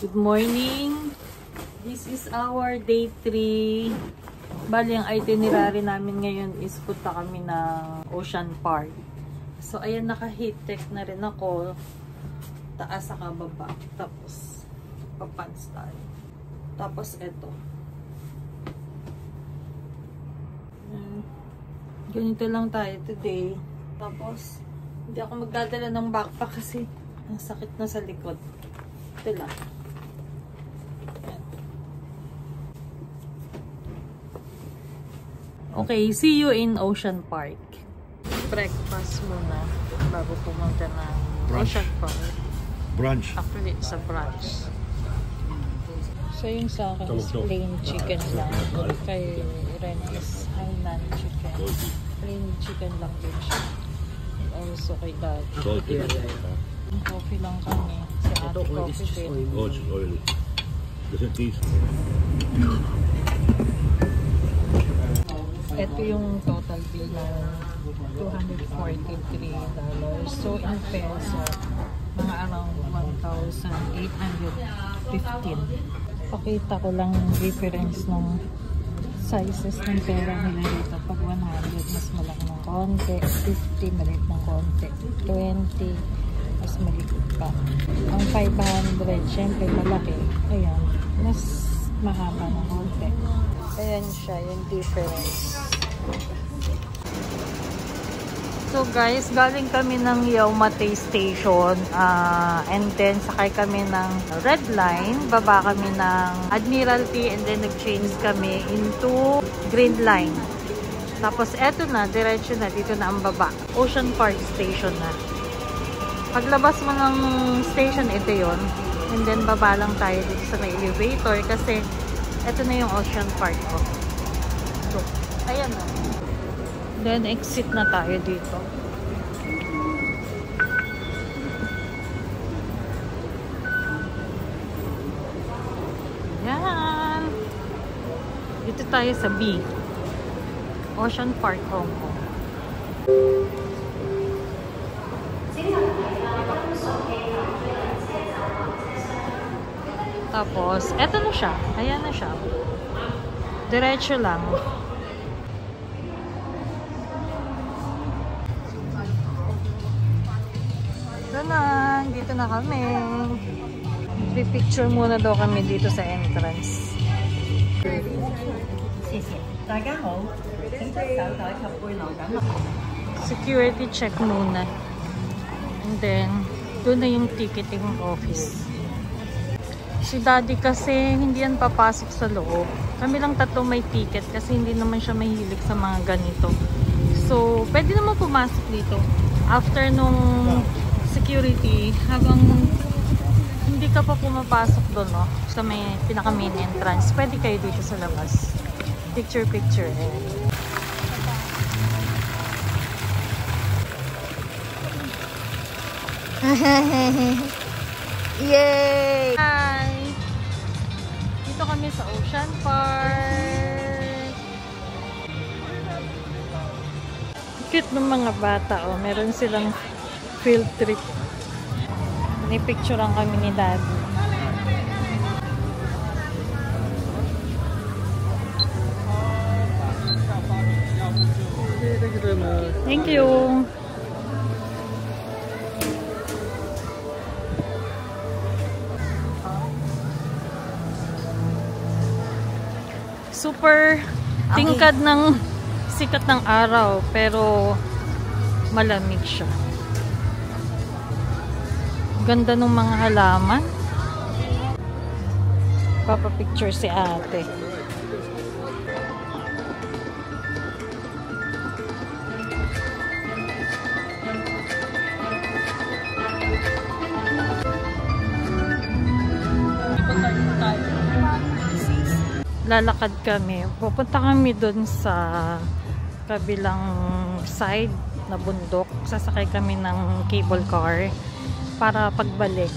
Good morning! This is our day 3. Bali, ang itinerary namin ngayon is punta kami ng Ocean Park. So, ayan, naka-heat tech na rin ako. Taas sa kababa. Tapos, papants tayo. Tapos, eto. Ganito lang tayo today. Tapos, hindi ako magdadala ng backpack kasi ang sakit na sa likod. Ito lang. Okay, see you in Ocean Park. Breakfast muna bago pumunta ng Ocean Park. Brunch. Actually, it's a brunch. So, yung sa akin is plain chicken lang. Kay Ren is Hainan chicken. Plain chicken lang din siya. Also kay Dad. Coffee lang kami. Si ate coffee din. Oh, it's oily. Does it taste? Ito yung total bill ng $243. So, in peso, mga around 1,815. Pakita ko lang yung difference ng sizes ng pera nila dito. Pag 100, mas malaki ng konti. 50, maliit ng konti. 20, mas maliit pa. Ang 500, syempre malaki. Ayan, mas mahaba ng konti. Ayan siya, yung difference. So guys, galing kami ng Yaumate Station and then sakay kami ng Red Line, baba kami ng Admiralty and then nag-change kami into Green Line. Tapos eto na, diretso na, dito na ang baba. Ocean Park Station na. Paglabas mo ng station, ito yon. And then baba lang tayo dito sa may elevator kasi eto na yung Ocean Park ko. So, ayan na. Then, exit na tayo dito. Yan. Dito tayo sa B. Ocean Park, Hong Kong. Tapos, eto na siya. Ayan na siya. Diretso lang. Dito na kami. Pipicture muna daw kami dito sa entrance. Security check muna. And then, doon na yung ticketing office. Si Daddy kasi hindi yan papasok sa loob. Kami lang tatlo may ticket kasi hindi naman siya mahilig sa mga ganito. So, pwede naman pumasok dito. After nung security, habang hindi ka pa pumapasok doon, no? Sa may pinaka main entrance, pwede kayo dito sa labas. Picture. Yay! Hi! Dito kami sa Ocean Park. Cute ng mga bata, oh. Meron silang field trip. Ni-picturean kami ni Daddy. Thank you. Super tingkad ng sikat ng araw pero malamig siya. Ganda ng mga halaman. Papapicture si ate. Lalakad kami. Pupunta kami dun sa kabilang side na bundok. Sasakay kami ng cable car. Para pagbalik,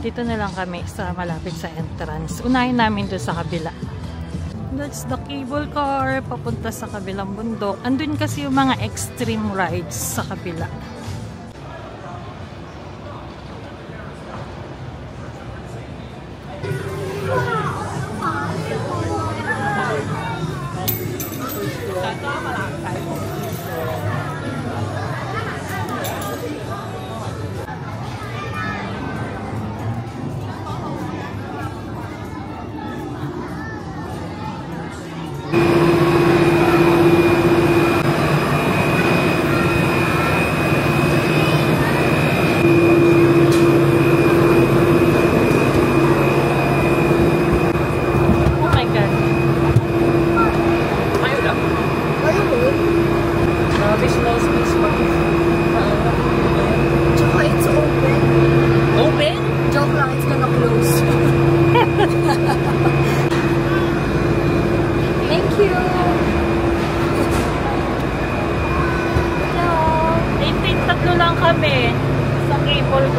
dito na lang kami sa malapit sa entrance. Unahin namin doon sa kabila. That's the cable car papunta sa kabilang bundok. Andun kasi yung mga extreme rides sa kabila.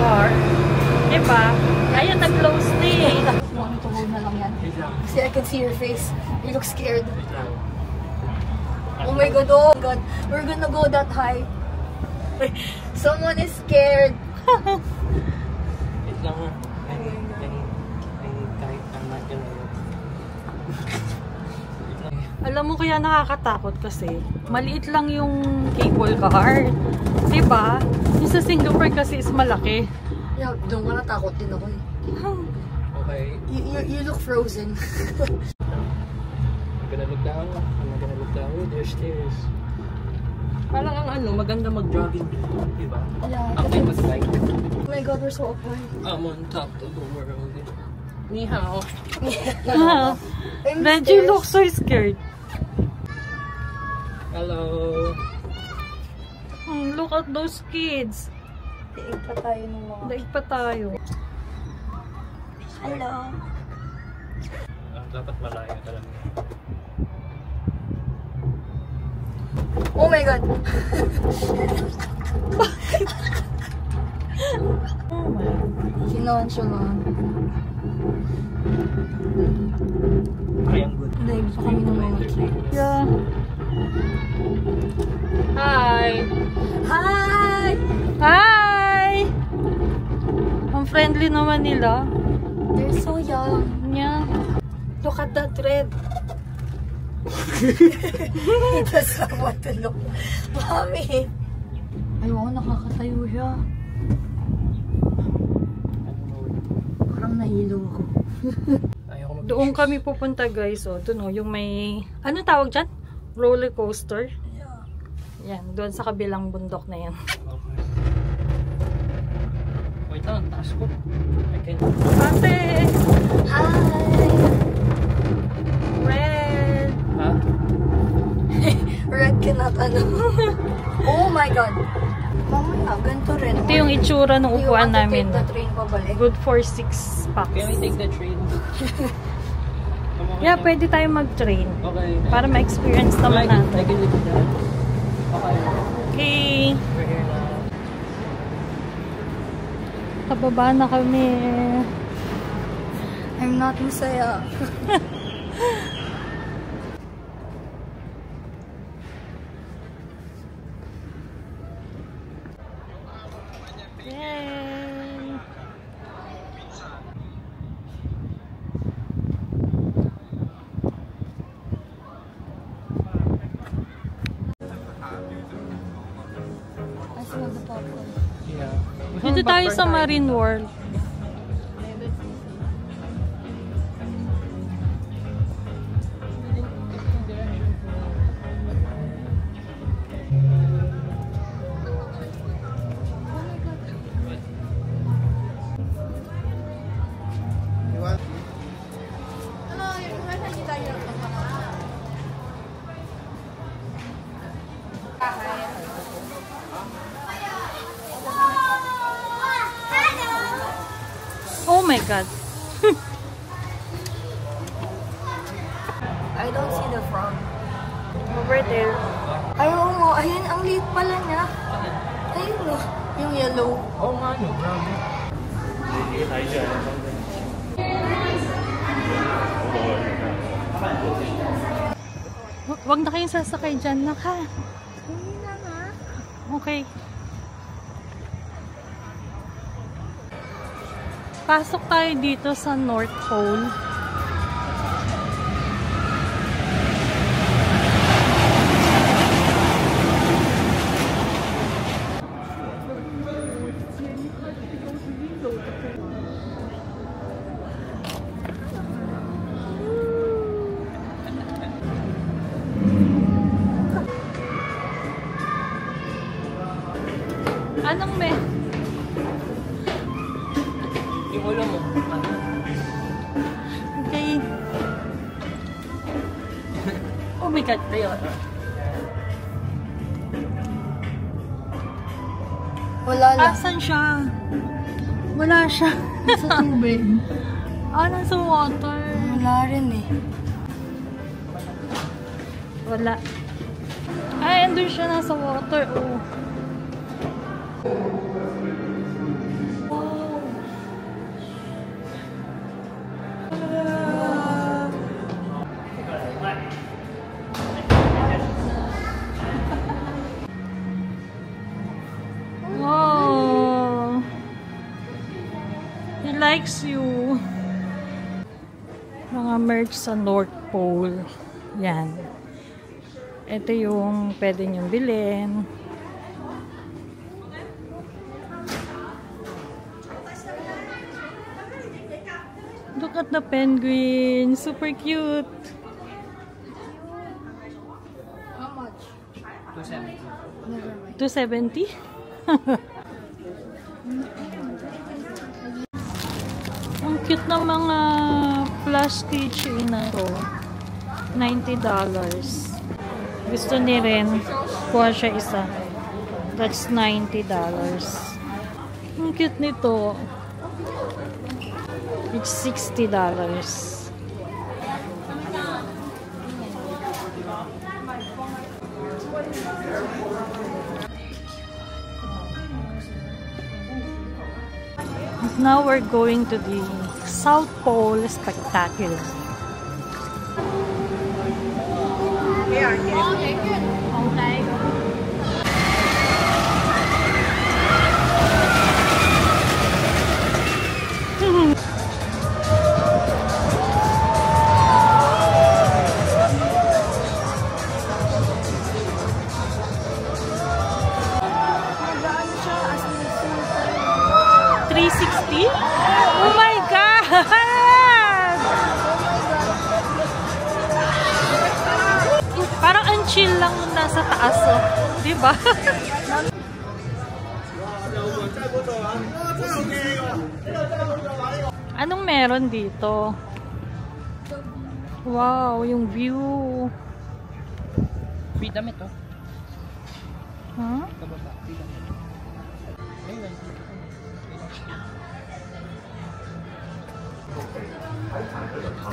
car. Diba? Ayun, nag-close din. Want me to hold na lang yan? Kasi I can see your face. You look scared. Oh my god, oh my god. We're gonna go that high. Someone is scared. Wait lang ha. I need kahit I'm not gonna look. Alam mo kaya nakakatakot kasi maliit lang yung cable car. Diba? Yung sa Singapore kasi is malaki. Yeah, doon ka natakot din ako eh. Okay. You look frozen. I'm gonna look down. I'm not gonna look down. Oh, there's stairs. Parang ang ano, maganda mag-jogging dito, diba? Yeah. Okay, mag-bike. Oh my god, we're so up high. I'm on top of the world. Ni hao. I'm Reggie scared. looks so scared. Hello. Look at those kids. Tiig pa tayo ng mga... Daig pa tayo. Hello. Dapat malayo talaga. Oh my god. Oh my. Ginawan siya nga. Okay, I'm good. Daig pa kami ng mga tree. Yeah. Hi! Hi! Hi! Ang friendly naman nila. They're so young. Yeah. Look at that red. He does not want to look. Mami! Ayoko, nakakatayo siya. Parang nahilo ako. Ayoko mag- Doon kami pupunta guys. O, doon o. Yung may... Ano tawag dyan? Roller coaster. Yeah. Yan. Doon sa kabilang bundok na yan. Okay. Wait lang, taas ko. I can... Ate! Hi! Red! Ha? Red cannot ano. Oh my god. Mamaya, ganito rin. Ito yung itsura ng upuan namin. You want to take the train pabalik? Good for 6 packs. Can we take the train? Yeah, pwede tayo mag-train. Okay. Para ma-experience naman I can natin. live with that. Okay. Okay. We're here now. Kababa na kami. I'm not masaya. Yay! I smell the popcorn. Yeah. Dito tayo sa Marine World. Oh my God. I don't see the frog. Over there. Ayun mo, ayun, ang liit pala niya. Ayun mo, yung yellow. Oh nga, no, grabe. Wag na kayong sasakay dyan, naka. Hindi na nga. Okay. Pasok tayo dito sa North Pole. Anong may? Yung ulo mo. Okay. Oh my God. Ayun. Wala lang. Asan siya? Wala siya. Sa tubig. Nasa water. Wala rin eh. Wala. Ay, andun siya nasa water. Oh. likes you. Mga merch sa North Pole. Yan. Ito yung pwede niyong bilhin. Look at the penguin. Super cute. How much? 270? Ang cute ng mga plush keychain na to. $90. Gusto ni Ren. Kuha siya isa. That's $90. Ang cute nito. It's $60. Now we're going to the South Pole Spectacular. Magaan siya as in super. 360? Oh my God! Parang ang chill lang nung nasa taas, oh. Diba? Anong meron dito? Wow, yung view. Freedom ito. Huh? Kababa. Freedom. Ayun.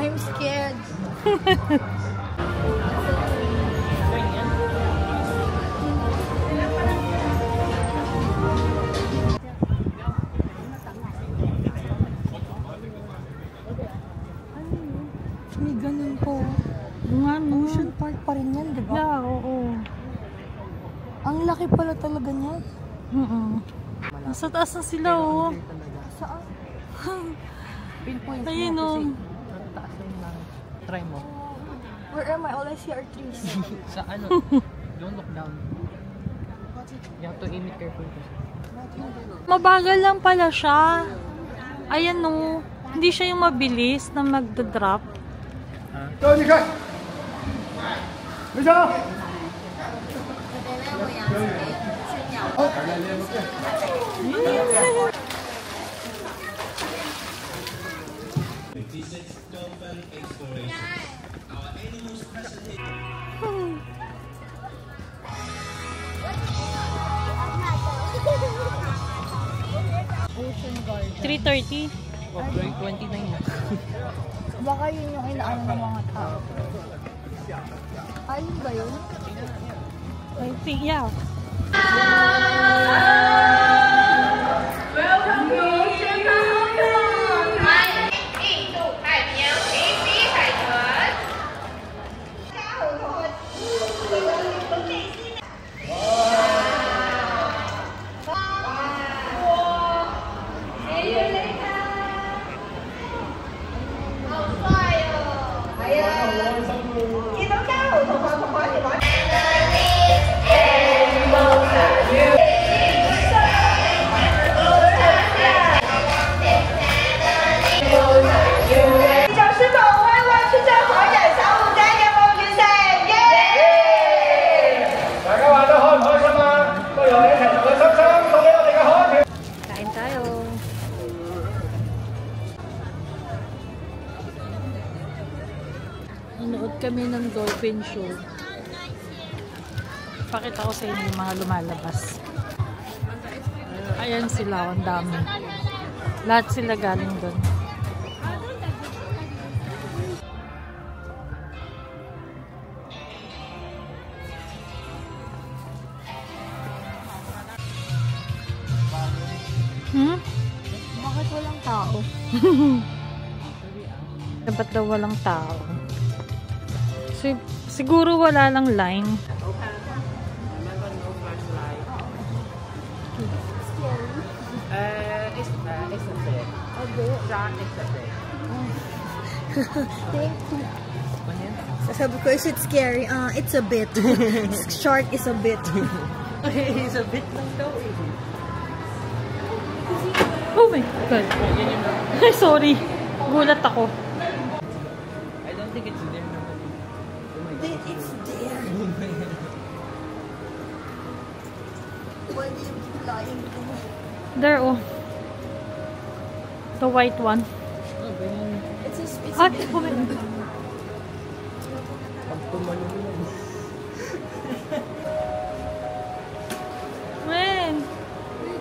I'm scared. May ganun po. Nga, no? Ocean Park pa rin yan, di ba? Yeah, oo. Ang laki pala talaga niya. Nasa taas na sila, oh. Saan? Pinpoint Ayun, mo oh. kasi taas yung langit. Try mo. Where am I? All I see are trees. Sa ano? Don't look down. You have to aim it carefully kasi. Mabagal lang pala siya. Ayan, no. Hindi siya yung mabilis na magda-drop. 走，你看，没想。 3:30. Oh, 29 na. Baka yun yung inaano ng mga tao. Ayun ba yun? I think, yeah. Kain tayo. Nanood kami ng dolphin show. Pakita ko sa inyo yung mga lumalabas. Ayan sila, ang dami. Lahat sila galing doon. Bakit walang tao? Dapat daw walang tao. Siguro wala lang line. It's not there. Shark is a bit. Thank you. Sabi ko, is it scary? It's a bit. Shark is a bit. It's a bit lang daw eh. Oh my God. Ay, sorry. Gulat ako. I don't think it's there. It's there. Why do you keep lying to me? There, oh. The white one. It's Ah, a bit. oh my God. Pag tumalo mo yan. Man,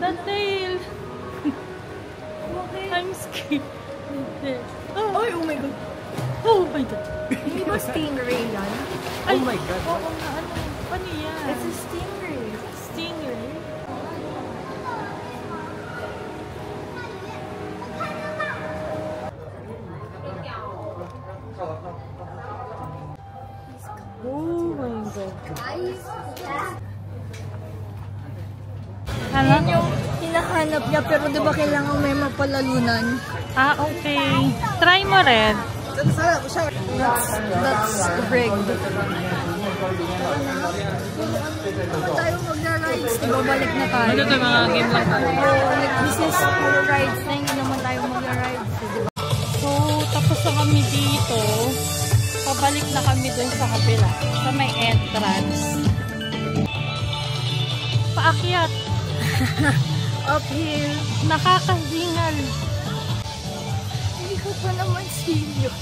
the tail. I'm scared. Oh my God. Oh my God. Hindi ba stingray yan? Ay, Oh my God. Oo nga, ano? Paano yan? It's a stingray. Stingray. Oh my God. Ano? Yan yung hinahanap niya, pero di ba kailangan may mapalalunan? Ah, okay. Try mo rin. That's rigged. Kung tayo magra-rides, di ba balik na tayo? Ano ito, mga game lang tayo? This is for rides na hindi naman tayo magra-rides. Di ba? So, tapos na kami dito. Pabalik na kami dun sa kabila. Sa may entrance. Paakyat. Uphill. Nakakahingal. Hindi ko pa naman senior.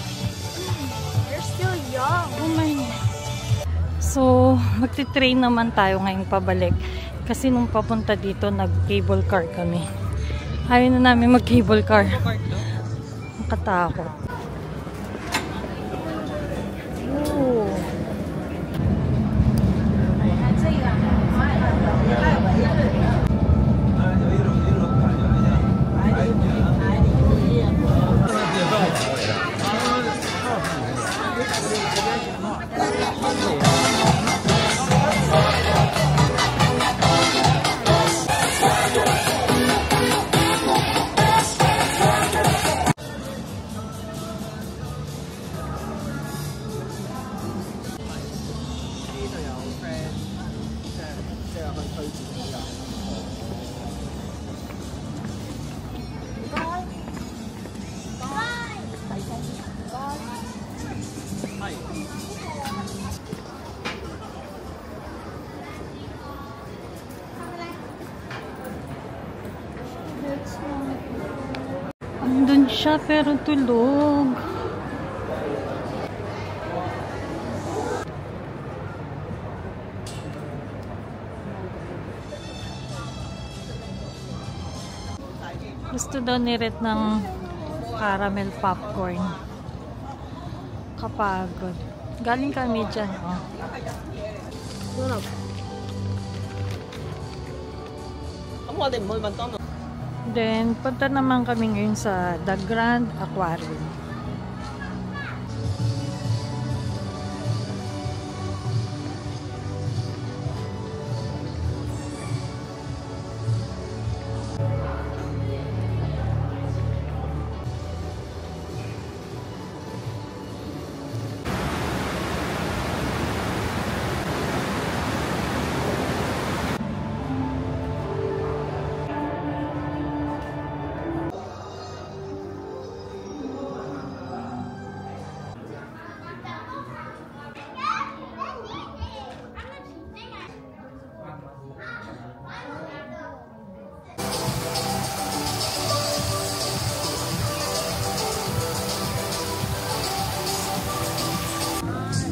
You're still young. Oh my God. So, magti-train naman tayo ngayong pabalik. Kasi nung papunta dito, nag-cable car kami. Ayaw na namin mag-cable car. Nakatakot. Oh. Andun siya pero tulog. Gusto daw ni Ret ng caramel popcorn. Kapagod. Galing kami dyan, oh. Then, punta naman kami ngayon sa The Grand Aquarium.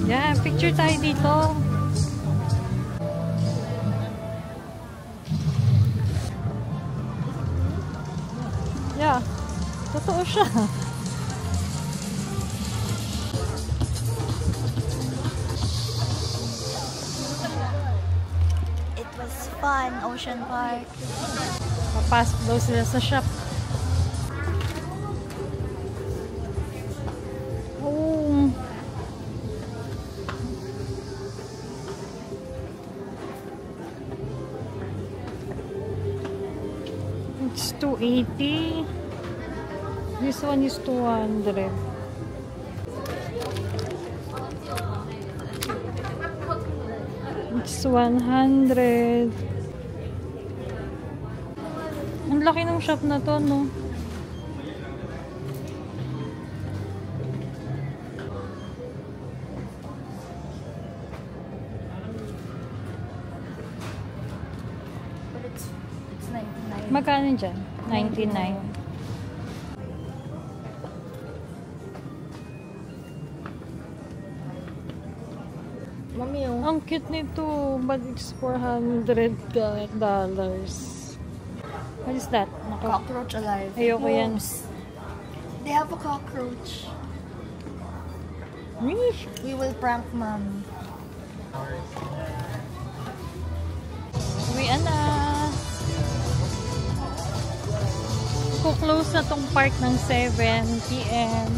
Yeah, picture tayo dito. Yeah, totoo siya. It was fun, Ocean Park. Papasok daw sila sa shop. Oh. It's $280. This one is 200. It's 100. Ang laki ng shop na to, no? But it's 99. Magkano dyan? 99. Mami, oh. Ang cute nito, but it's $400. What is that? Nako. Cockroach alive. Ayoko yan. Oops. They have a cockroach. Wish. We will prank Mom. Uwian na. Close na tong park ng 7 PM.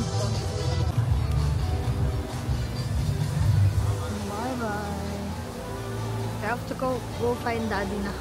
Bye-bye. I have to go find Daddy na.